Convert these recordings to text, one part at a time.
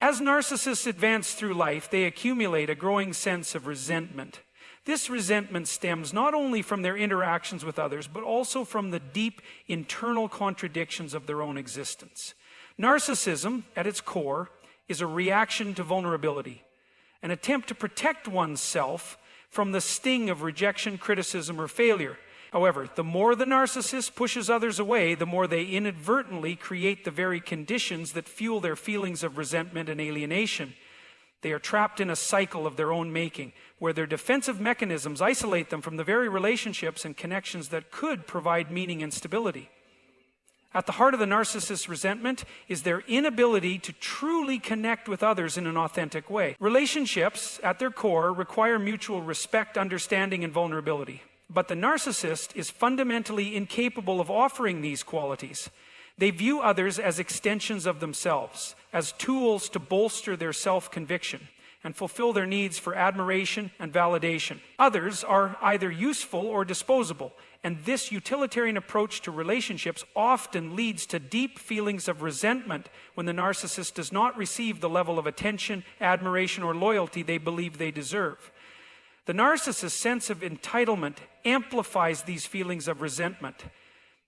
As narcissists advance through life, they accumulate a growing sense of resentment. This resentment stems not only from their interactions with others, but also from the deep internal contradictions of their own existence. Narcissism, at its core, is a reaction to vulnerability, an attempt to protect oneself from the sting of rejection, criticism, or failure. However, the more the narcissist pushes others away, the more they inadvertently create the very conditions that fuel their feelings of resentment and alienation. They are trapped in a cycle of their own making, where their defensive mechanisms isolate them from the very relationships and connections that could provide meaning and stability. At the heart of the narcissist's resentment is their inability to truly connect with others in an authentic way. Relationships, at their core, require mutual respect, understanding, and vulnerability. But the narcissist is fundamentally incapable of offering these qualities. They view others as extensions of themselves, as tools to bolster their self-conviction and fulfill their needs for admiration and validation. Others are either useful or disposable, and this utilitarian approach to relationships often leads to deep feelings of resentment when the narcissist does not receive the level of attention, admiration, or loyalty they believe they deserve. The narcissist's sense of entitlement amplifies these feelings of resentment.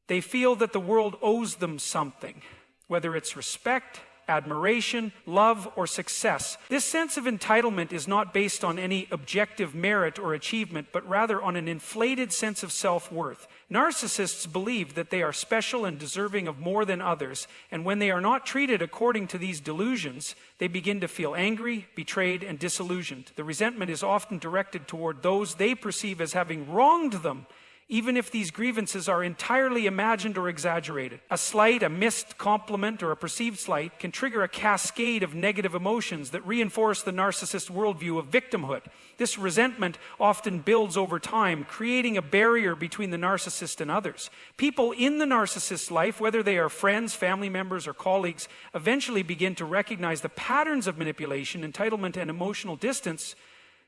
They feel that the world owes them something, whether it's respect, admiration, love, or success. This sense of entitlement is not based on any objective merit or achievement, but rather on an inflated sense of self-worth. Narcissists believe that they are special and deserving of more than others, and when they are not treated according to these delusions, they begin to feel angry, betrayed, and disillusioned. The resentment is often directed toward those they perceive as having wronged them, even if these grievances are entirely imagined or exaggerated. A slight, a missed compliment, or a perceived slight can trigger a cascade of negative emotions that reinforce the narcissist's worldview of victimhood. This resentment often builds over time, creating a barrier between the narcissist and others. People in the narcissist's life, whether they are friends, family members, or colleagues, eventually begin to recognize the patterns of manipulation, entitlement, and emotional distance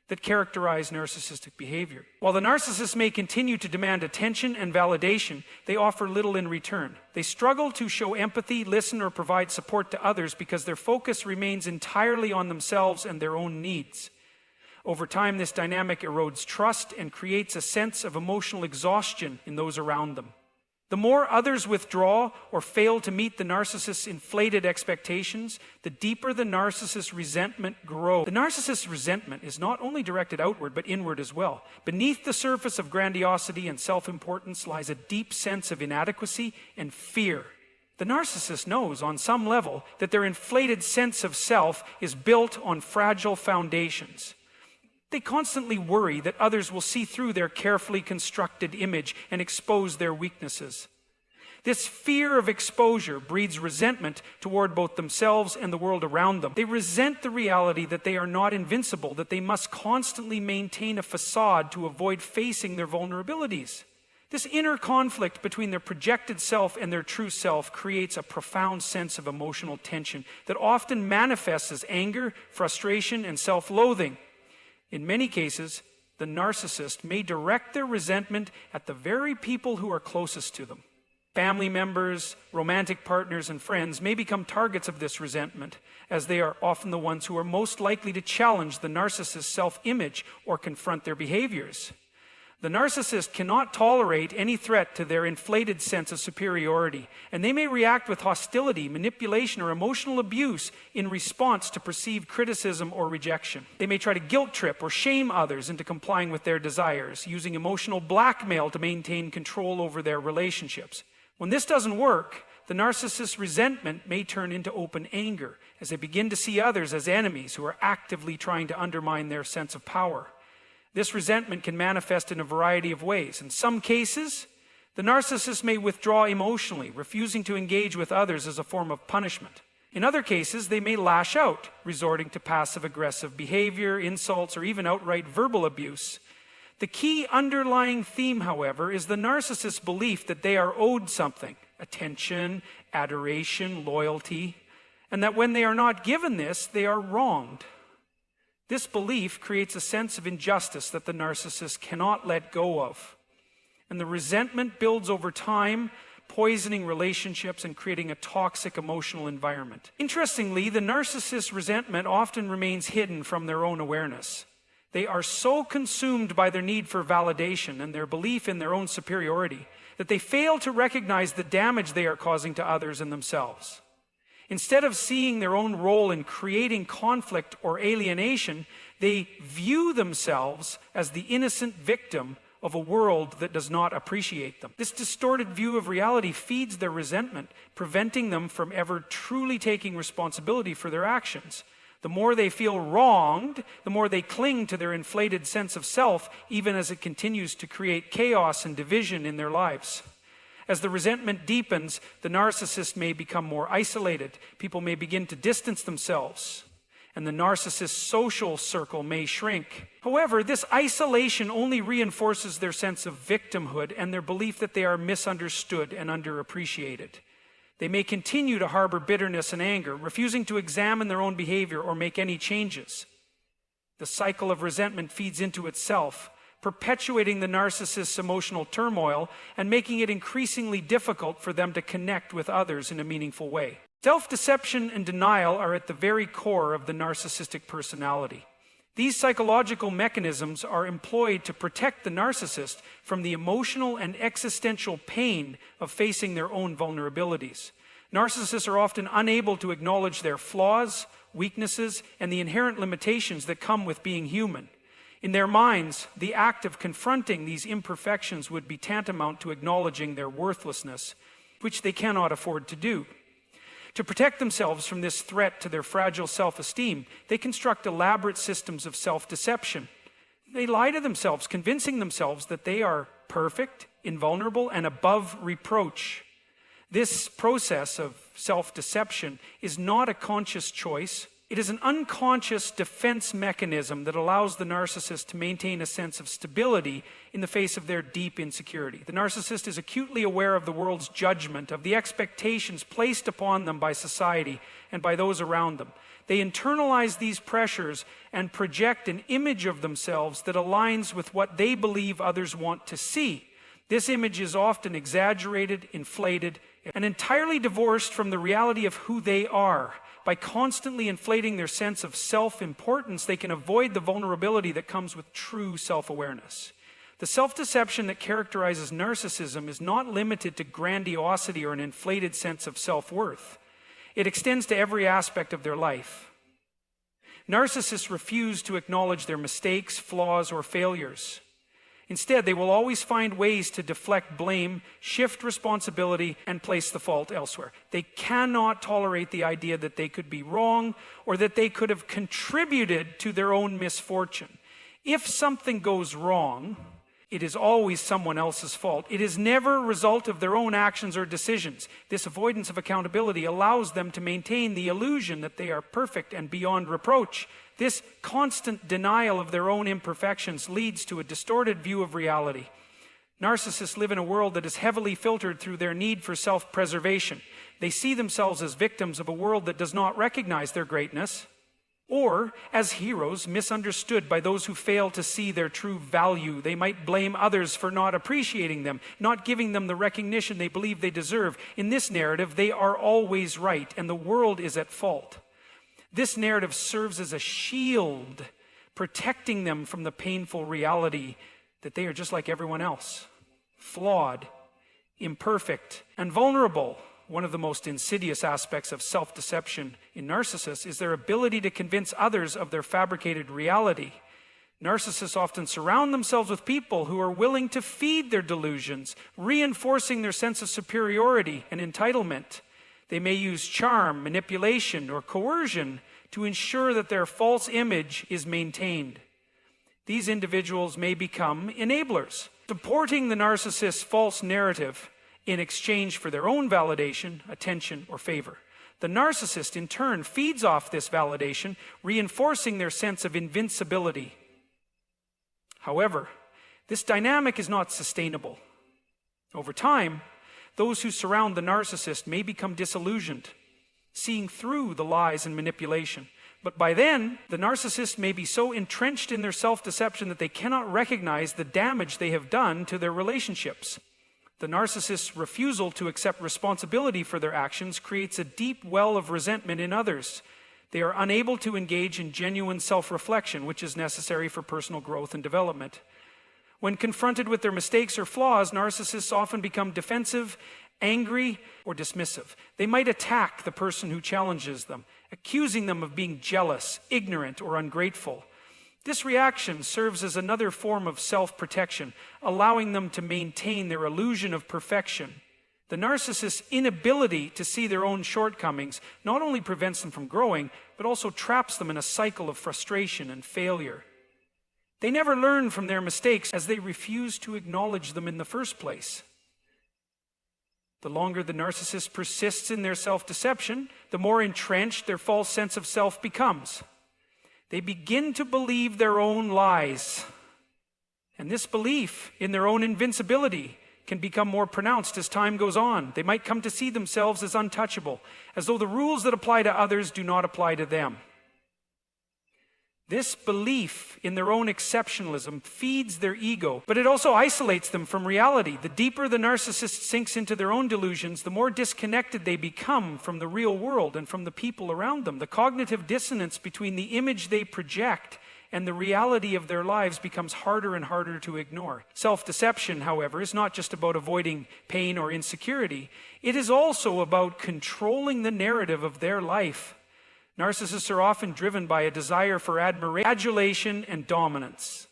that characterize narcissistic behavior. While the narcissist may continue to demand attention and validation, they offer little in return. They struggle to show empathy, listen, or provide support to others because their focus remains entirely on themselves and their own needs. Over time, this dynamic erodes trust and creates a sense of emotional exhaustion in those around them. The more others withdraw or fail to meet the narcissist's inflated expectations, the deeper the narcissist's resentment grows. The narcissist's resentment is not only directed outward, but inward as well. Beneath the surface of grandiosity and self-importance lies a deep sense of inadequacy and fear. The narcissist knows on some level that their inflated sense of self is built on fragile foundations. They constantly worry that others will see through their carefully constructed image and expose their weaknesses. This fear of exposure breeds resentment toward both themselves and the world around them. They resent the reality that they are not invincible, that they must constantly maintain a facade to avoid facing their vulnerabilities. This inner conflict between their projected self and their true self creates a profound sense of emotional tension that often manifests as anger, frustration, and self-loathing. In many cases, the narcissist may direct their resentment at the very people who are closest to them. Family members, romantic partners, and friends may become targets of this resentment, as they are often the ones who are most likely to challenge the narcissist's self-image or confront their behaviors. The narcissist cannot tolerate any threat to their inflated sense of superiority, and they may react with hostility, manipulation, or emotional abuse in response to perceived criticism or rejection. They may try to guilt trip or shame others into complying with their desires, using emotional blackmail to maintain control over their relationships. When this doesn't work, the narcissist's resentment may turn into open anger as they begin to see others as enemies who are actively trying to undermine their sense of power. This resentment can manifest in a variety of ways. In some cases, the narcissist may withdraw emotionally, refusing to engage with others as a form of punishment. In other cases, they may lash out, resorting to passive-aggressive behavior, insults, or even outright verbal abuse. The key underlying theme, however, is the narcissist's belief that they are owed something: attention, adoration, loyalty, and that when they are not given this, they are wronged. This belief creates a sense of injustice that the narcissist cannot let go of. And the resentment builds over time, poisoning relationships and creating a toxic emotional environment. Interestingly, the narcissist's resentment often remains hidden from their own awareness. They are so consumed by their need for validation and their belief in their own superiority that they fail to recognize the damage they are causing to others and themselves. Instead of seeing their own role in creating conflict or alienation, they view themselves as the innocent victim of a world that does not appreciate them. This distorted view of reality feeds their resentment, preventing them from ever truly taking responsibility for their actions. The more they feel wronged, the more they cling to their inflated sense of self, even as it continues to create chaos and division in their lives. As the resentment deepens, the narcissist may become more isolated. People may begin to distance themselves, and the narcissist's social circle may shrink. However, this isolation only reinforces their sense of victimhood and their belief that they are misunderstood and underappreciated. They may continue to harbor bitterness and anger, refusing to examine their own behavior or make any changes. The cycle of resentment feeds into itself, perpetuating the narcissist's emotional turmoil and making it increasingly difficult for them to connect with others in a meaningful way. Self-deception and denial are at the very core of the narcissistic personality. These psychological mechanisms are employed to protect the narcissist from the emotional and existential pain of facing their own vulnerabilities. Narcissists are often unable to acknowledge their flaws, weaknesses, and the inherent limitations that come with being human. In their minds, the act of confronting these imperfections would be tantamount to acknowledging their worthlessness, which they cannot afford to do. To protect themselves from this threat to their fragile self-esteem, they construct elaborate systems of self-deception. They lie to themselves, convincing themselves that they are perfect, invulnerable, and above reproach. This process of self-deception is not a conscious choice. It is an unconscious defense mechanism that allows the narcissist to maintain a sense of stability in the face of their deep insecurity. The narcissist is acutely aware of the world's judgment, of the expectations placed upon them by society and by those around them. They internalize these pressures and project an image of themselves that aligns with what they believe others want to see. This image is often exaggerated, inflated, and entirely divorced from the reality of who they are. By constantly inflating their sense of self-importance, they can avoid the vulnerability that comes with true self-awareness. The self-deception that characterizes narcissism is not limited to grandiosity or an inflated sense of self-worth. It extends to every aspect of their life. Narcissists refuse to acknowledge their mistakes, flaws, or failures. Instead, they will always find ways to deflect blame, shift responsibility, and place the fault elsewhere. They cannot tolerate the idea that they could be wrong or that they could have contributed to their own misfortune. If something goes wrong, it is always someone else's fault. It is never a result of their own actions or decisions. This avoidance of accountability allows them to maintain the illusion that they are perfect and beyond reproach. This constant denial of their own imperfections leads to a distorted view of reality. Narcissists live in a world that is heavily filtered through their need for self-preservation. They see themselves as victims of a world that does not recognize their greatness, or as heroes misunderstood by those who fail to see their true value. They might blame others for not appreciating them, not giving them the recognition they believe they deserve. In this narrative, they are always right, and the world is at fault. This narrative serves as a shield, protecting them from the painful reality that they are just like everyone else, flawed, imperfect, and vulnerable. One of the most insidious aspects of self-deception in narcissists is their ability to convince others of their fabricated reality. Narcissists often surround themselves with people who are willing to feed their delusions, reinforcing their sense of superiority and entitlement. They may use charm, manipulation, or coercion to ensure that their false image is maintained. These individuals may become enablers, supporting the narcissist's false narrative in exchange for their own validation, attention, or favor. The narcissist, in turn, feeds off this validation, reinforcing their sense of invincibility. However, this dynamic is not sustainable. Over time, those who surround the narcissist may become disillusioned, seeing through the lies and manipulation. But by then, the narcissist may be so entrenched in their self-deception that they cannot recognize the damage they have done to their relationships. The narcissist's refusal to accept responsibility for their actions creates a deep well of resentment in others. They are unable to engage in genuine self-reflection, which is necessary for personal growth and development. When confronted with their mistakes or flaws, narcissists often become defensive, angry, or dismissive. They might attack the person who challenges them, accusing them of being jealous, ignorant, or ungrateful. This reaction serves as another form of self-protection, allowing them to maintain their illusion of perfection. The narcissist's inability to see their own shortcomings not only prevents them from growing, but also traps them in a cycle of frustration and failure. They never learn from their mistakes as they refuse to acknowledge them in the first place. The longer the narcissist persists in their self-deception, the more entrenched their false sense of self becomes. They begin to believe their own lies. And this belief in their own invincibility can become more pronounced as time goes on. They might come to see themselves as untouchable, as though the rules that apply to others do not apply to them. This belief in their own exceptionalism feeds their ego, but it also isolates them from reality. The deeper the narcissist sinks into their own delusions, the more disconnected they become from the real world and from the people around them. The cognitive dissonance between the image they project and the reality of their lives becomes harder and harder to ignore. Self-deception, however, is not just about avoiding pain or insecurity. It is also about controlling the narrative of their life. Narcissists are often driven by a desire for adulation and dominance.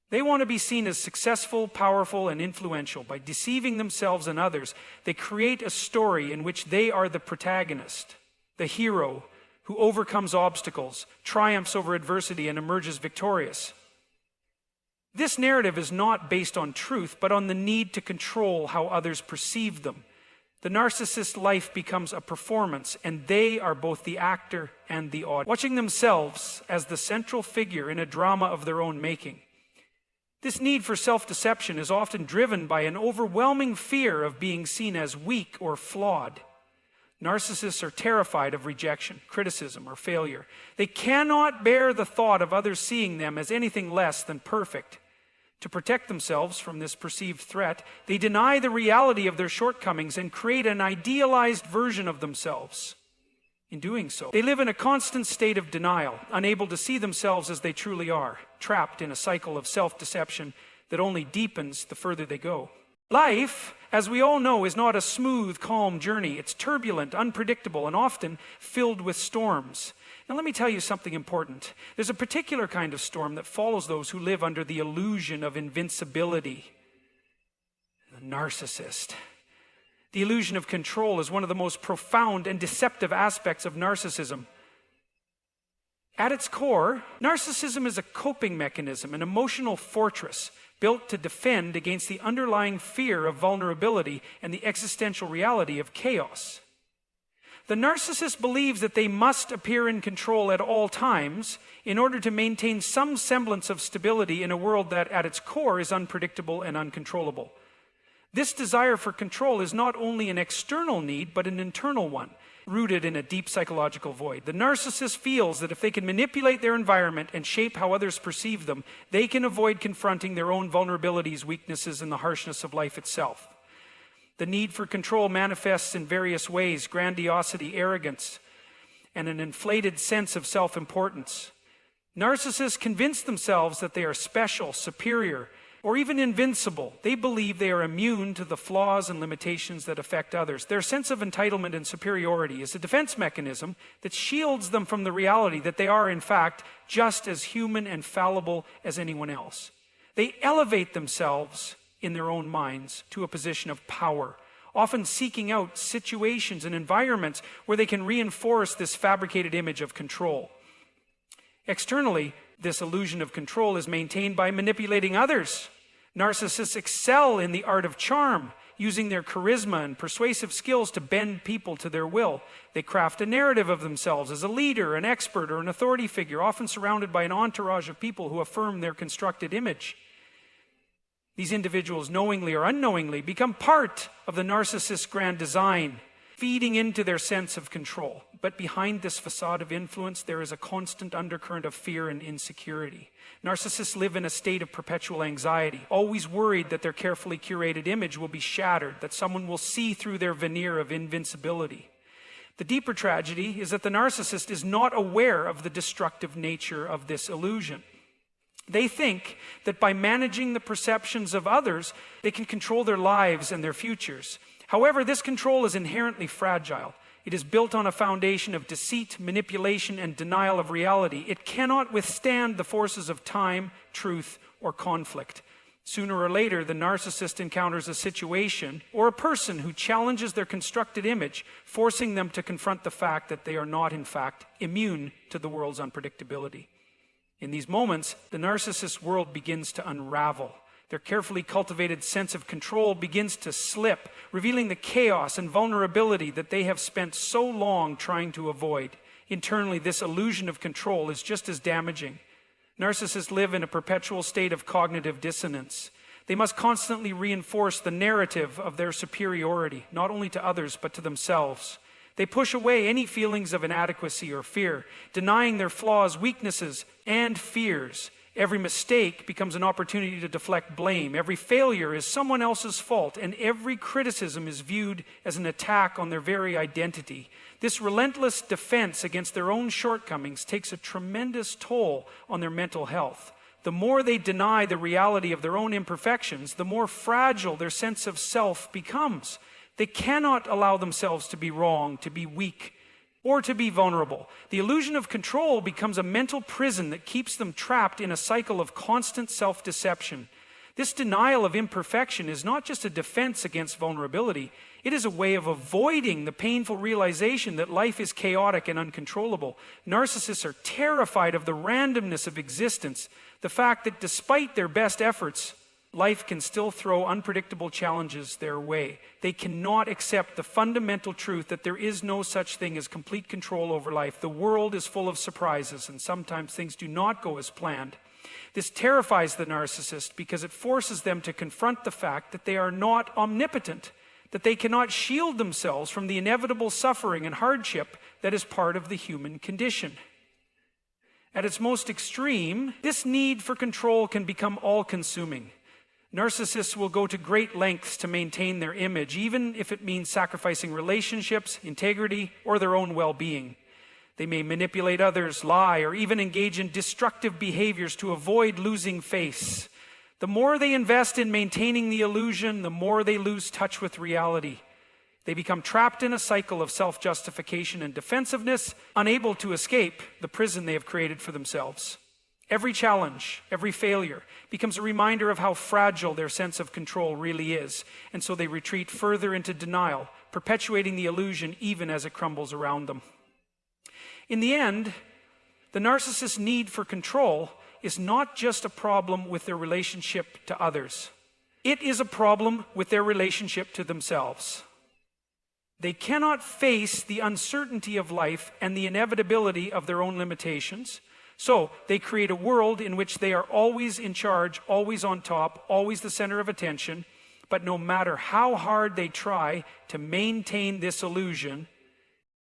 They want to be seen as successful, powerful, and influential. By deceiving themselves and others, they create a story in which they are the protagonist, the hero who overcomes obstacles, triumphs over adversity, and emerges victorious. This narrative is not based on truth, but on the need to control how others perceive them. The narcissist's life becomes a performance, and they are both the actor and the audience, watching themselves as the central figure in a drama of their own making. This need for self-deception is often driven by an overwhelming fear of being seen as weak or flawed. Narcissists are terrified of rejection, criticism, or failure. They cannot bear the thought of others seeing them as anything less than perfect. To protect themselves from this perceived threat, they deny the reality of their shortcomings and create an idealized version of themselves. In doing so, they live in a constant state of denial, unable to see themselves as they truly are, trapped in a cycle of self-deception that only deepens the further they go. Life, as we all know, is not a smooth, calm journey. It's turbulent, unpredictable, and often filled with storms. Now let me tell you something important. There's a particular kind of storm that follows those who live under the illusion of invincibility. The narcissist. The illusion of control is one of the most profound and deceptive aspects of narcissism. At its core, narcissism is a coping mechanism, an emotional fortress built to defend against the underlying fear of vulnerability and the existential reality of chaos. The narcissist believes that they must appear in control at all times in order to maintain some semblance of stability in a world that at its core is unpredictable and uncontrollable. This desire for control is not only an external need, but an internal one, rooted in a deep psychological void. The narcissist feels that if they can manipulate their environment and shape how others perceive them, they can avoid confronting their own vulnerabilities, weaknesses, and the harshness of life itself. The need for control manifests in various ways: grandiosity, arrogance, and an inflated sense of self-importance. Narcissists convince themselves that they are special, superior, or even invincible. They believe they are immune to the flaws and limitations that affect others. Their sense of entitlement and superiority is a defense mechanism that shields them from the reality that they are, in fact, just as human and fallible as anyone else. They elevate themselves in their own minds to a position of power, often seeking out situations and environments where they can reinforce this fabricated image of control. Externally, this illusion of control is maintained by manipulating others. Narcissists excel in the art of charm, using their charisma and persuasive skills to bend people to their will. They craft a narrative of themselves as a leader, an expert, or an authority figure, often surrounded by an entourage of people who affirm their constructed image. These individuals, knowingly or unknowingly, become part of the narcissist's grand design, feeding into their sense of control. But behind this facade of influence, there is a constant undercurrent of fear and insecurity. Narcissists live in a state of perpetual anxiety, always worried that their carefully curated image will be shattered, that someone will see through their veneer of invincibility. The deeper tragedy is that the narcissist is not aware of the destructive nature of this illusion. They think that by managing the perceptions of others, they can control their lives and their futures. However, this control is inherently fragile. It is built on a foundation of deceit, manipulation, and denial of reality. It cannot withstand the forces of time, truth, or conflict. Sooner or later, the narcissist encounters a situation or a person who challenges their constructed image, forcing them to confront the fact that they are not, in fact, immune to the world's unpredictability. In these moments, the narcissist's world begins to unravel. Their carefully cultivated sense of control begins to slip, revealing the chaos and vulnerability that they have spent so long trying to avoid. Internally, this illusion of control is just as damaging. Narcissists live in a perpetual state of cognitive dissonance. They must constantly reinforce the narrative of their superiority, not only to others, but to themselves. They push away any feelings of inadequacy or fear, denying their flaws, weaknesses, and fears. Every mistake becomes an opportunity to deflect blame. Every failure is someone else's fault, and every criticism is viewed as an attack on their very identity. This relentless defense against their own shortcomings takes a tremendous toll on their mental health. The more they deny the reality of their own imperfections, the more fragile their sense of self becomes. They cannot allow themselves to be wrong, to be weak, or to be vulnerable. The illusion of control becomes a mental prison that keeps them trapped in a cycle of constant self-deception. This denial of imperfection is not just a defense against vulnerability. It is a way of avoiding the painful realization that life is chaotic and uncontrollable. Narcissists are terrified of the randomness of existence, the fact that despite their best efforts, life can still throw unpredictable challenges their way. They cannot accept the fundamental truth that there is no such thing as complete control over life. The world is full of surprises, and sometimes things do not go as planned. This terrifies the narcissist because it forces them to confront the fact that they are not omnipotent, that they cannot shield themselves from the inevitable suffering and hardship that is part of the human condition. At its most extreme, this need for control can become all-consuming. Narcissists will go to great lengths to maintain their image, even if it means sacrificing relationships, integrity, or their own well-being. They may manipulate others, lie, or even engage in destructive behaviors to avoid losing face. The more they invest in maintaining the illusion, the more they lose touch with reality. They become trapped in a cycle of self-justification and defensiveness, unable to escape the prison they have created for themselves. Every challenge, every failure becomes a reminder of how fragile their sense of control really is, and so they retreat further into denial, perpetuating the illusion even as it crumbles around them. In the end, the narcissist's need for control is not just a problem with their relationship to others. It is a problem with their relationship to themselves. They cannot face the uncertainty of life and the inevitability of their own limitations. So they create a world in which they are always in charge, always on top, always the center of attention. But no matter how hard they try to maintain this illusion,